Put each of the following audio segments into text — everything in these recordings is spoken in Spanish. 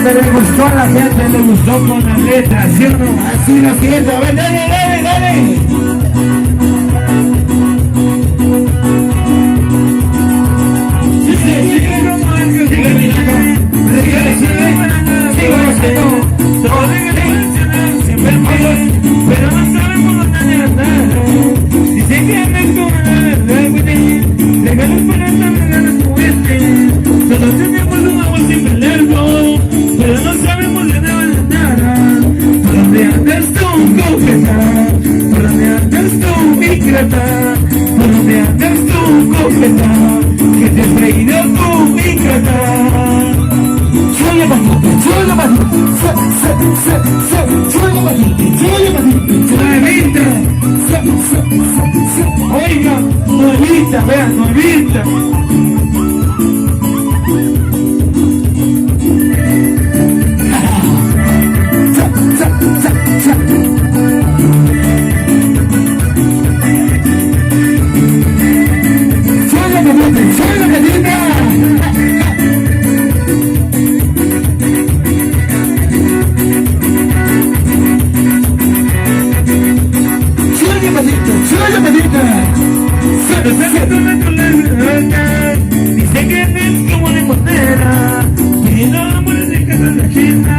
Le gustó a la gente, le gustó con la letra, ¿sí o no? Así lo siento, a ver, dale, dale, dale. Sigue nomás, sigue mirando, sigue haciendo, todo siempre el país, pero no sabemos dónde andar. Dice que andas con la verdad, regalos para estar regalos fuertes, todos tenemos un agua siempre largo. Pero no sabemos de nada. ¿Por dónde andas tú, coqueta? ¿Por dónde andas tú, ingrata? ¿Por dónde andas tú, coqueta? ¿Qué te has traído tú, ingrata? Chullapatita, oiga, nuevita, vean, nuevita. Dice que es como de moneda, pidiendo amores de casa de la Chimba,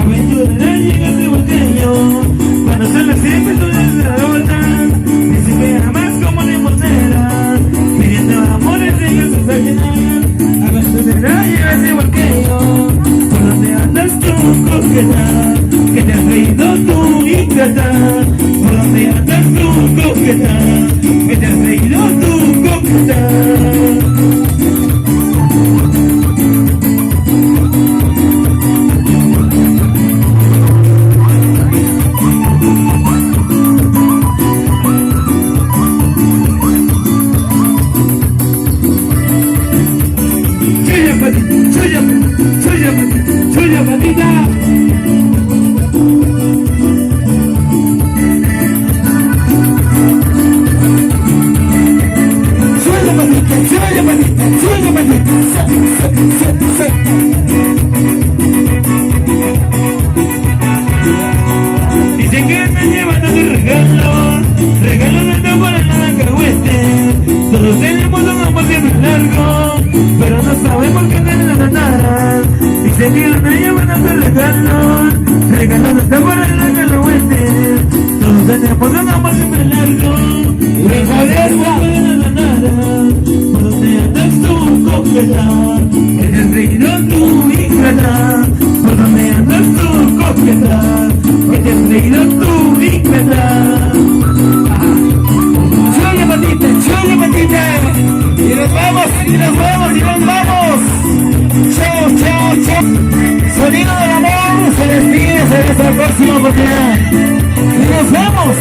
aventurera llega de volteño, cuando se le sirve tú desde la rota. Dice que jamás como de moneda, pidiendo amores de casa de la Chimba, aventurera llega de volteño. ¿Por dónde andas tú, coqueta? ¿Qué te has traído tú, ingrata? ¿Por dónde andas tú, coqueta? ¿Qué te has traído tú, coqueta? Chullapatita. Dicen que están llevando sus regalos, regalos de esta para nada cahuete. Todos tenemos un amor siempre largo, pero no sabemos qué es nada. Dicen que están llevando sus regalos, regalos de esta para nada cahuete. Todos tenemos un amor siempre largo, regalos de nada. ¿Por dónde andas tú, coqueta? ¿Qué te has traído tú, ingrata? ¿Por dónde andas tú, coqueta? ¿Qué te has traído tú, ingrata? Chullapatita. Y nos vamos, y nos vamos, y nos vamos. Chao, chao, chao. Sonido del amor se despide, hasta la próxima oportunidad. Y nos vamos.